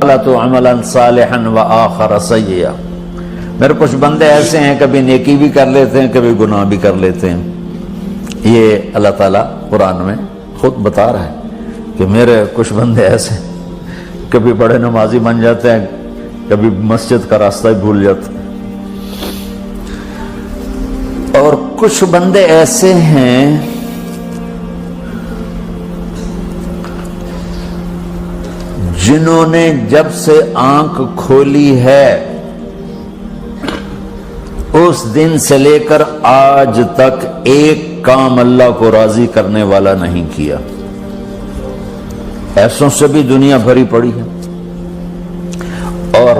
فعلت عملا صالحا وآخر سیئا. میرے کچھ بندے ایسے ہیں کبھی نیکی بھی کر لیتے ہیں کبھی گناہ بھی کر لیتے ہیں. یہ اللہ تعالیٰ قرآن میں خود بتا رہا ہے کہ میرے کچھ بندے ایسے ہیں کبھی بڑے نمازی بن جاتے ہیں کبھی مسجد کا راستہ ہی بھول جاتے ہیں. اور کچھ بندے ایسے ہیں جنہوں نے جب سے آنکھ کھولی ہے اس دن سے لے کر آج تک ایک کام اللہ کو راضی کرنے والا نہیں کیا. ایسوں سے بھی دنیا بھری پڑی ہے. اور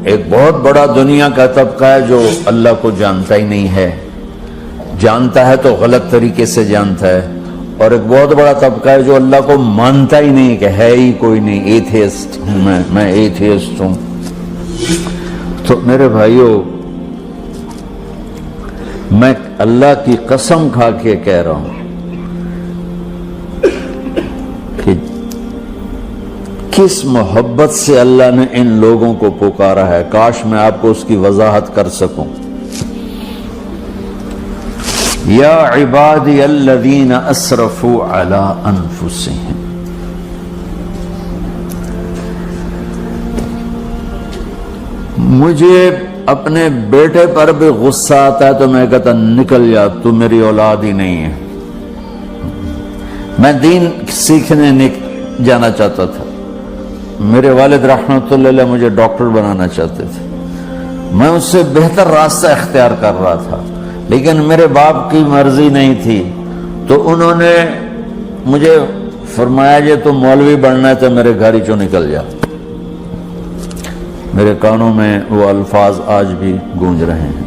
ایک بہت بڑا دنیا کا طبقہ ہے جو اللہ کو جانتا ہی نہیں ہے, جانتا ہے تو غلط طریقے سے جانتا ہے. اور ایک بہت بڑا طبقہ ہے جو اللہ کو مانتا ہی نہیں کہ ہے ہی کوئی نہیں, ایتھیسٹ ہوں میں ایتھیسٹ ہوں. تو میرے بھائیوں, میں اللہ کی قسم کھا کے کہہ رہا ہوں کہ کس محبت سے اللہ نے ان لوگوں کو پکارا ہے, کاش میں آپ کو اس کی وضاحت کر سکوں. یا عبادی الذین اسرفوا علی انفسہم, مجھے اپنے بیٹے پر بھی غصہ آتا ہے تو میں کہتا نکل جا, تو میری اولاد ہی نہیں ہے. میں دین سیکھنے جانا چاہتا تھا, میرے والد رحمۃ اللہ علیہ مجھے ڈاکٹر بنانا چاہتے تھے, میں اس سے بہتر راستہ اختیار کر رہا تھا, لیکن میرے باپ کی مرضی نہیں تھی. تو انہوں نے مجھے فرمایا جی تو مولوی بننا ہے تو میرے گھر ہی چوں نکل جا. میرے کانوں میں وہ الفاظ آج بھی گونج رہے ہیں.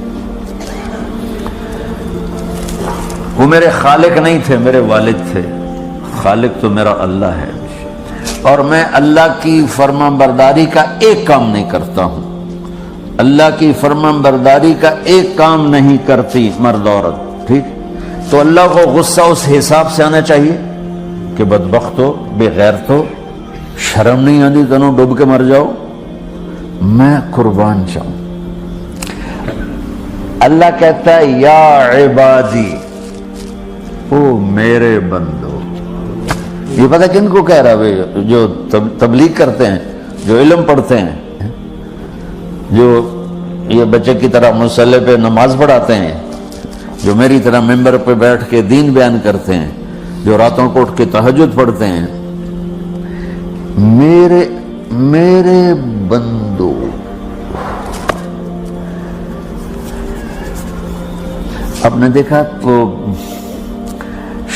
وہ میرے خالق نہیں تھے, میرے والد تھے. خالق تو میرا اللہ ہے, اور میں اللہ کی فرمان برداری کا ایک کام نہیں کرتا ہوں. اللہ کی فرمان برداری کا ایک کام نہیں کرتی مرد عورت, ٹھیک. تو اللہ کو غصہ اس حساب سے آنا چاہیے کہ بدبخت ہو, بے غیرت ہو, شرم نہیں آتی تنوں ڈوب کے مر جاؤ. میں قربان جاؤں. اللہ کہتا ہے یا عبادی, او میرے بندو. یہ پتہ کن کو کہہ رہا ہے؟ جو تبلیغ کرتے ہیں, جو علم پڑھتے ہیں, جو یہ بچے کی طرح مصلی پہ نماز پڑھاتے ہیں, جو میری طرح ممبر پہ بیٹھ کے دین بیان کرتے ہیں, جو راتوں کو اٹھ کے تہجد پڑھتے ہیں. میرے بندو, آپ نے دیکھا وہ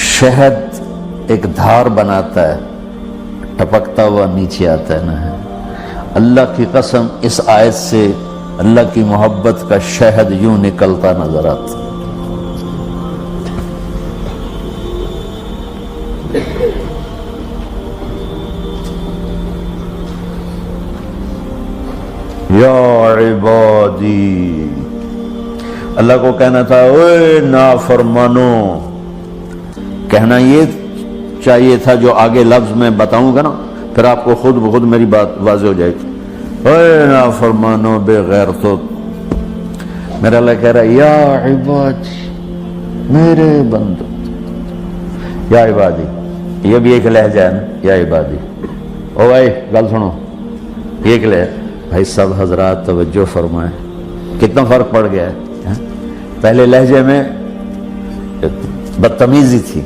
شہد ایک دھار بناتا ہے, ٹپکتا ہوا نیچے آتا ہے نا. اللہ کی قسم اس آیت سے اللہ کی محبت کا شہد یوں نکلتا نظر آتا. یا عبادی, اللہ کو کہنا تھا اوے نافرمانو. کہنا یہ چاہیے تھا جو آگے لفظ میں بتاؤں گا نا, پھر آپ کو خود بخود میری بات واضح ہو جائے گی. اوے نافرمانو بے غیرتو. میرا اللہ کہہ رہا ہے یا عبادی, میرے بندو. یا عبادی, یہ بھی ایک لہجہ ہے نا, یا عبادی. او بھائی گل سنو, یہ ایک لہجہ. بھائی سب حضرات توجہ فرمائیں, کتنا فرق پڑ گیا ہے. پہلے لہجے میں بدتمیزی تھی,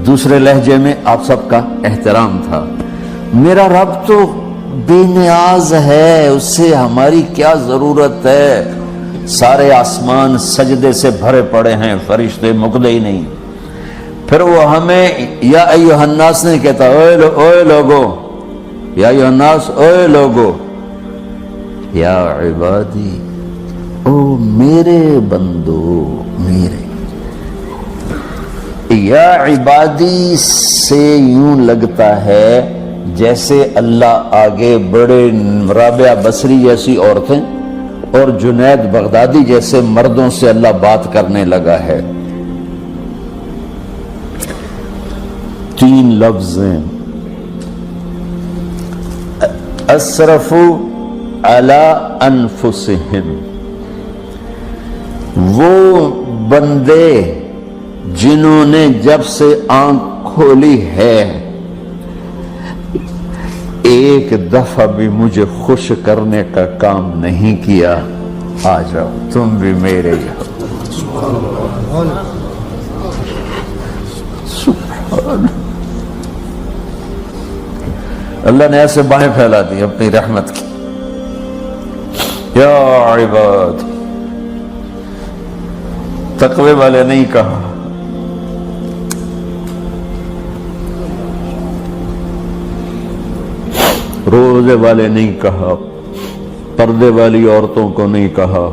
دوسرے لہجے میں آپ سب کا احترام تھا. میرا رب تو بے نیاز ہے, اس سے ہماری کیا ضرورت ہے. سارے آسمان سجدے سے بھرے پڑے ہیں, فرشتے مکدے ہی نہیں. پھر وہ ہمیں یا ایھا الناس نہیں کہتا, اوے لوگو, یا ایھا الناس, اوے لوگو. یا عبادی, او میرے بندو, میرے. یا عبادی سے یوں لگتا ہے جیسے اللہ آگے بڑے رابعہ بصری جیسی عورتیں اور جنید بغدادی جیسے مردوں سے اللہ بات کرنے لگا ہے. 3 لفظ ہیں, اسرفوا علی انفسہم، وہ بندے جنہوں نے جب سے آنکھ کھولی ہے ایک دفعہ بھی مجھے خوش کرنے کا کام نہیں کیا، آ جاؤ تم بھی میرے ہو۔ سبحان اللہ نے ایسے باہیں پھیلا دی اپنی رحمت کی۔ یا عباد، تقوی والے نہیں کہا، روزے والے نہیں کہا، پردے والی عورتوں کو نہیں کہا،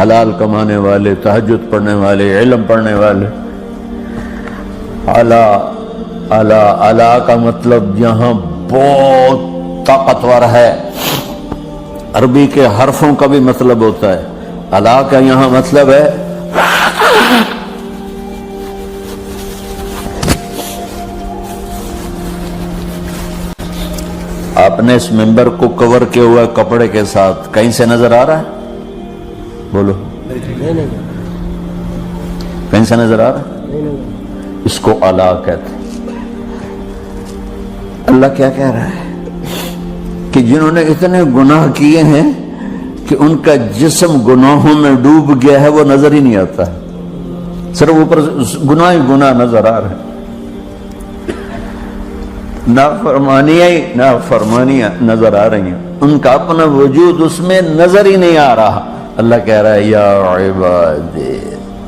حلال کمانے والے، تہجد پڑھنے والے، علم پڑھنے والے۔ اعلیٰ اعلیٰ اعلیٰ کا مطلب یہاں بہت طاقتور ہے، عربی کے حرفوں کا بھی مطلب ہوتا ہے، اعلیٰ کا یہاں مطلب ہے آپ نے اس ممبر کو کور کیا ہوا کپڑے کے ساتھ، کہیں سے نظر آ رہا ہے؟ بولو، کہیں سے نظر آ رہا ہے؟ اس کو اعلیٰ کہتے ہیں۔ اللہ کیا کہہ رہا ہے کہ جنہوں نے اتنے گناہ کیے ہیں کہ ان کا جسم گناہوں میں ڈوب گیا ہے، وہ نظر ہی نہیں آتا ہے، صرف اوپر گناہ ہی گناہ نظر آ رہے ہیں، نافرمانیاں نظر آ رہی ہیں، ان کا اپنا وجود اس میں نظر ہی نہیں آ رہا۔ اللہ کہہ رہا ہے یا عبادی،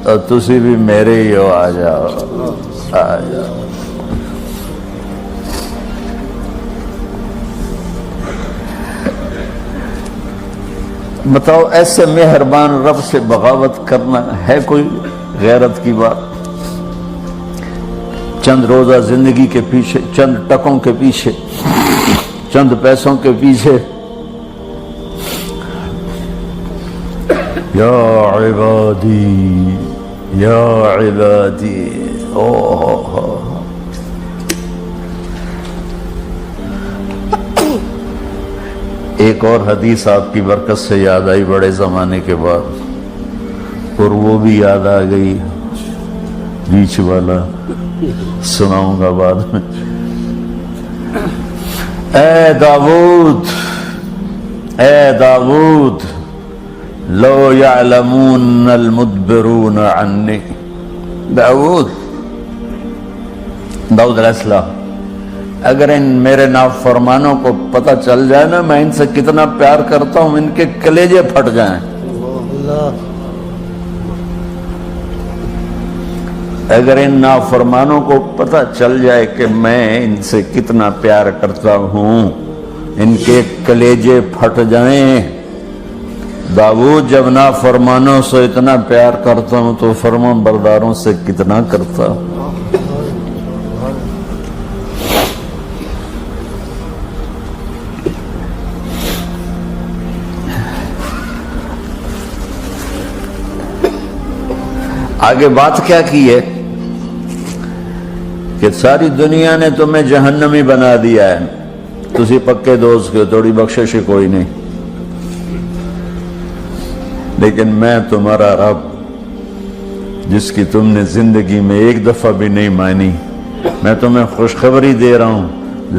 اور تسی بھی میرے ہی ہو، آ جاؤ آ جاؤ۔ بتاؤ ایسے مہربان رب سے بغاوت کرنا ہے کوئی غیرت کی بات؟ چند روزہ زندگی کے پیچھے، چند ٹکوں کے پیچھے، چند پیسوں کے پیچھے، یا عبادی یا عبادی، ایک اور حدیث آپ کی برکت سے یاد آئی بڑے زمانے کے بعد، اور وہ بھی یاد آ گئی، بیچ والا سناؤں گا بعد میں۔ اے داود لو یعلمون المدبرون عنی، داود علیہ السلام، اگر ان میرے نافرمانوں کو پتہ چل جائے نا میں ان سے کتنا پیار کرتا ہوں، ان کے کلیجے پھٹ جائیں۔ اگر ان نافرمانوں کو پتہ چل جائے کہ میں ان سے کتنا پیار کرتا ہوں، ان کے کلیجے پھٹ جائیں۔ داؤد جب نافرمانوں سے اتنا پیار کرتا ہوں تو فرمان برداروں سے کتنا کرتا ہوں۔ آگے بات کیا کی ہے کہ ساری دنیا نے تمہیں جہنمی بنا دیا ہے، تسی پکے دوست کے، تھوڑی بخشش کوئی نہیں، لیکن میں تمہارا رب جس کی تم نے زندگی میں ایک دفعہ بھی نہیں مانی، میں تمہیں خوشخبری دے رہا ہوں،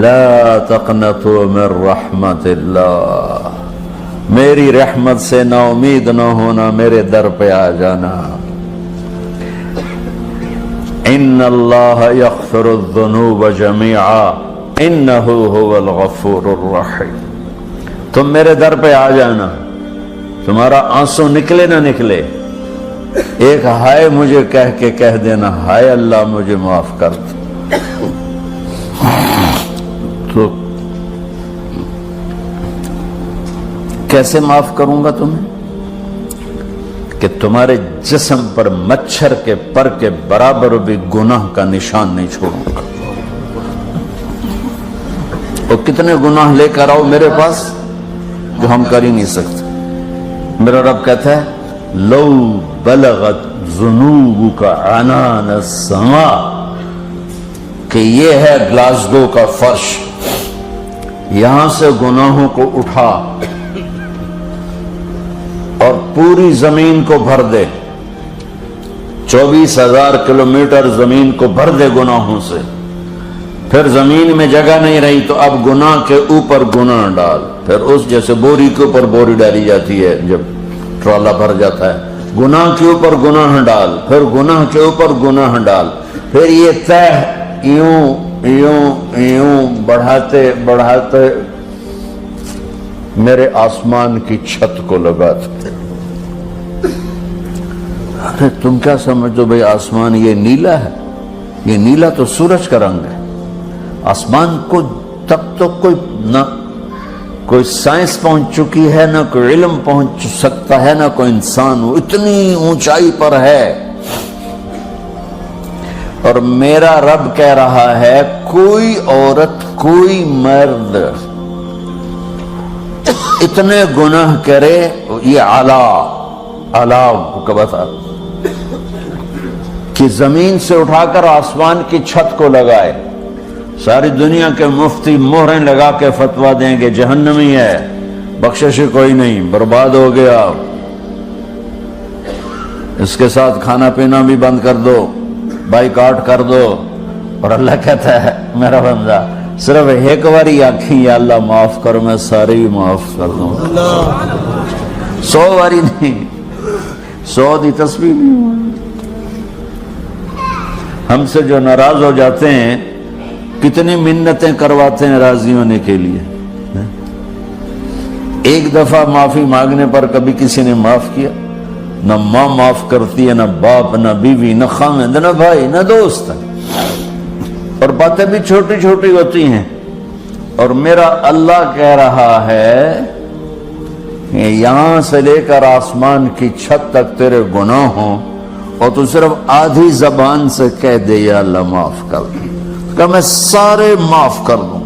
لا تقنطوا من رحمت اللہ، میری رحمت سے نا امید نہ ہونا، میرے در پہ آ جانا۔ ان اللہ یغفر الذنوب جميعا انہ هو الغفور الرحیم، تم میرے در پہ آ جانا، تمہارا آنسو نکلے نہ نکلے، ایک ہائے مجھے کہہ کے کہہ دینا، ہائے اللہ مجھے معاف کر دو، تو کیسے معاف کروں گا تمہیں؟ کہ تمہارے جسم پر مچھر کے پر کے برابر بھی گناہ کا نشان نہیں چھوڑوں گا۔ اور کتنے گناہ لے کر آؤ میرے پاس جو ہم کر ہی نہیں سکتے۔ میرا رب کہتا ہے لو بلغت ذنوبک عنان السماء، کہ یہ ہے گلاسگو کا فرش، یہاں سے گناہوں کو اٹھا اور پوری زمین کو بھر دے، 24,000 کلومیٹر زمین کو بھر دے گناہوں سے، پھر زمین میں جگہ نہیں رہی تو اب گناہ کے اوپر گناہ ڈال، پھر اس جیسے بوری کے اوپر بوری ڈالی جاتی ہے جب ٹرالا بھر جاتا ہے، گناہ کے اوپر گناہ ڈال، پھر گناہ کے اوپر گناہ ڈال، پھر یہ تہ یوں یوں یوں بڑھاتے بڑھاتے میرے آسمان کی چھت کو لگاتے۔ ارے تم کیا سمجھو بھئی آسمان یہ نیلا ہے؟ یہ نیلا تو سورج کا رنگ ہے۔ آسمان کو تک تو کوئی سائنس پہنچ چکی ہے، نہ کوئی علم پہنچ سکتا ہے، نہ کوئی انسان، وہ اتنی اونچائی پر ہے۔ اور میرا رب کہہ رہا ہے کوئی عورت کوئی مرد اتنے گناہ کرے، یہ اعلیٰ کا بتا کہ زمین سے اٹھا کر آسمان کی چھت کو لگائے، ساری دنیا کے مفتی مہریں لگا کے فتویٰ دیں گے جہنمی ہے، بخشش کوئی نہیں، برباد ہو گیا، اس کے ساتھ کھانا پینا بھی بند کر دو، بائیکاٹ کر دو۔ اور اللہ کہتا ہے میرا بندہ صرف ایک باری آنکھیں یا اللہ معاف کر، میں سارے بھی معاف کر دوں، 100 باری نہیں، 100 دی تسبیح نہیں۔ ہم سے جو ناراض ہو جاتے ہیں کتنی منتیں کرواتے ہیں راضی ہونے کے لیے، ایک دفعہ معافی مانگنے پر کبھی کسی نے معاف کیا؟ نہ ماں معاف کرتی ہے، نہ باپ، نہ بیوی، نہ خاوند، نہ بھائی، نہ دوست، اور باتیں بھی چھوٹی چھوٹی ہوتی ہیں۔ اور میرا اللہ کہہ رہا ہے کہ یہاں سے لے کر آسمان کی چھت تک تیرے گناہ ہوں اور تو صرف آدھی زبان سے کہہ دے یا اللہ معاف کر دوں، کہ میں سارے معاف کر دوں۔